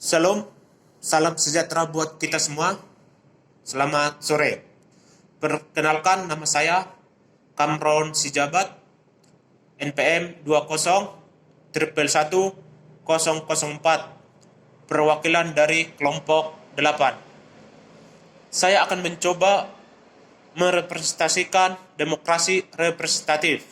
Shalom, salam sejahtera buat kita semua. Selamat sore. Perkenalkan, nama saya Kamron Sijabat, NPM 20 1111004, perwakilan dari kelompok 8. Saya akan mencoba merepresentasikan demokrasi representatif.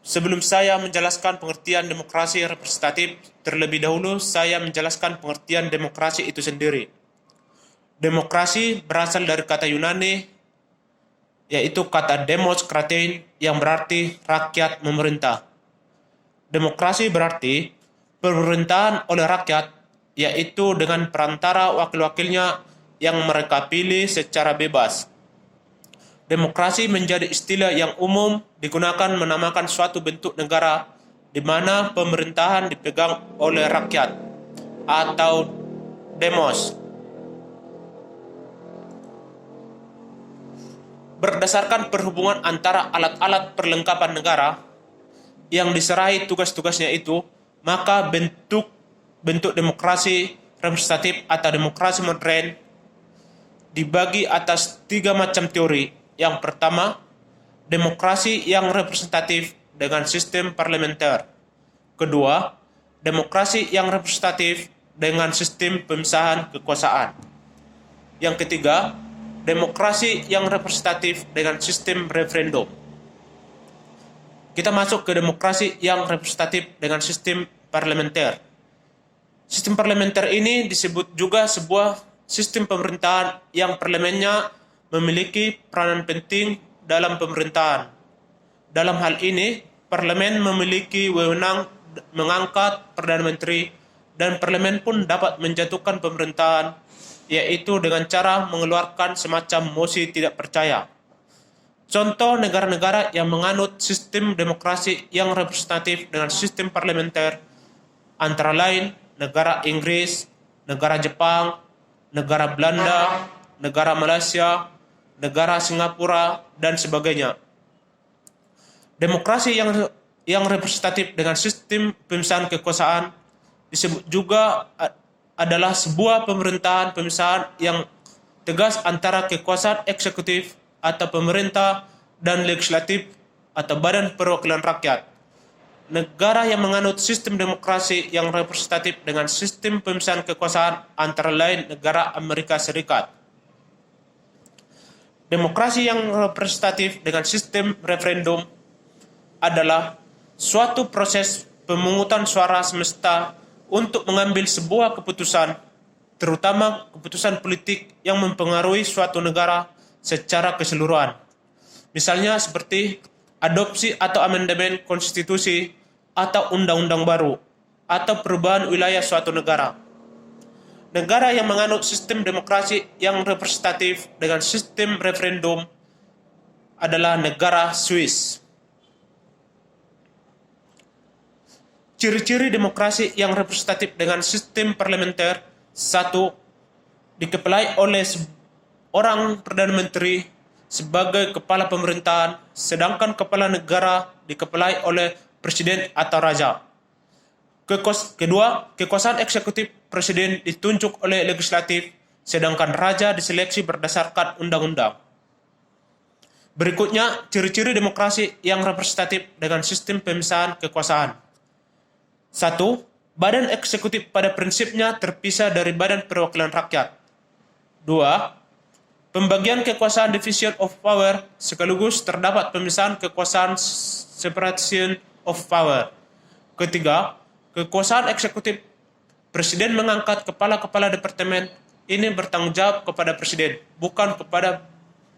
Sebelum saya menjelaskan pengertian demokrasi representatif, terlebih dahulu saya menjelaskan pengertian demokrasi itu sendiri. Demokrasi berasal dari kata Yunani, yaitu kata demos kratein, yang berarti rakyat memerintah. Demokrasi berarti pemerintahan oleh rakyat, yaitu dengan perantara wakil-wakilnya yang mereka pilih secara bebas. Demokrasi menjadi istilah yang umum digunakan menamakan suatu bentuk negara di mana pemerintahan dipegang oleh rakyat atau demos. Berdasarkan perhubungan antara alat-alat perlengkapan negara yang diserahi tugas-tugasnya itu, maka bentuk demokrasi representatif atau demokrasi modern dibagi atas 3 macam teori. Yang pertama, demokrasi yang representatif dengan sistem parlementer. Kedua, demokrasi yang representatif dengan sistem pemisahan kekuasaan. Yang ketiga, demokrasi yang representatif dengan sistem referendum. Kita masuk ke demokrasi yang representatif dengan sistem parlementer. Sistem parlementer ini disebut juga sebuah sistem pemerintahan yang parlemennya memiliki peranan penting dalam pemerintahan. Dalam hal ini, parlemen memiliki wewenang mengangkat Perdana Menteri dan parlemen pun dapat menjatuhkan pemerintahan, yaitu dengan cara mengeluarkan semacam mosi tidak percaya. Contoh negara-negara yang menganut sistem demokrasi yang representatif dengan sistem parlementer antara lain negara Inggris, negara Jepang, negara Belanda, negara Malaysia, negara Singapura, dan sebagainya. Demokrasi yang representatif dengan sistem pemisahan kekuasaan disebut juga adalah sebuah pemisahan yang tegas antara kekuasaan eksekutif atau pemerintah dan legislatif atau badan perwakilan rakyat. Negara yang menganut sistem demokrasi yang representatif dengan sistem pemisahan kekuasaan antara lain negara Amerika Serikat. Demokrasi yang representatif dengan sistem referendum adalah suatu proses pemungutan suara semesta untuk mengambil sebuah keputusan, terutama keputusan politik yang mempengaruhi suatu negara secara keseluruhan. Misalnya seperti adopsi atau amandemen konstitusi atau undang-undang baru, atau perubahan wilayah suatu negara. Negara yang menganut sistem demokrasi yang representatif dengan sistem referendum adalah negara Swiss. Ciri-ciri demokrasi yang representatif dengan sistem parlementer: 1. Dikepalai oleh orang Perdana Menteri sebagai kepala pemerintahan, sedangkan kepala negara dikepalai oleh presiden atau raja. Kedua, kekuasaan eksekutif presiden ditunjuk oleh legislatif, sedangkan raja diseleksi berdasarkan undang-undang. Berikutnya, ciri-ciri demokrasi yang representatif dengan sistem pemisahan kekuasaan. 1. Badan eksekutif pada prinsipnya terpisah dari badan perwakilan rakyat. 2. Pembagian kekuasaan division of power sekaligus terdapat pemisahan kekuasaan separation of power. Ketiga, kekuasaan eksekutif presiden mengangkat kepala-kepala departemen ini bertanggung jawab kepada presiden, bukan kepada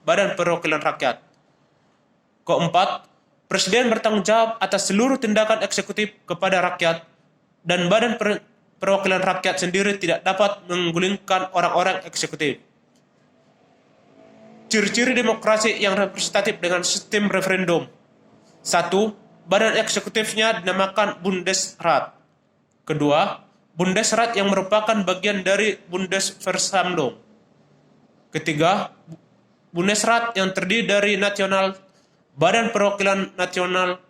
badan perwakilan rakyat. Keempat, presiden bertanggung jawab atas seluruh tindakan eksekutif kepada rakyat, dan badan perwakilan rakyat sendiri tidak dapat menggulingkan orang-orang eksekutif. Ciri-ciri demokrasi yang representatif dengan sistem referendum. 1. Badan eksekutifnya dinamakan Bundesrat. Kedua, Bundesrat yang merupakan bagian dari Bundesversammlung. Ketiga, Bundesrat yang terdiri dari nasional, badan perwakilan nasional,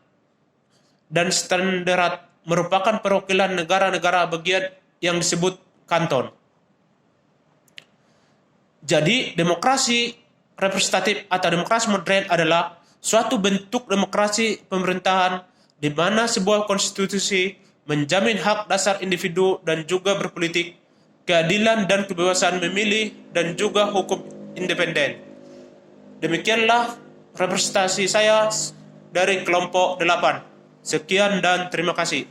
dan Ständerat merupakan perwakilan negara-negara bagian yang disebut kanton. Jadi demokrasi representatif atau demokrasi modern adalah suatu bentuk demokrasi pemerintahan di mana sebuah konstitusi menjamin hak dasar individu dan juga berpolitik, keadilan dan kebebasan memilih, dan juga hukum independen. Demikianlah representasi saya dari kelompok 8. Sekian dan terima kasih.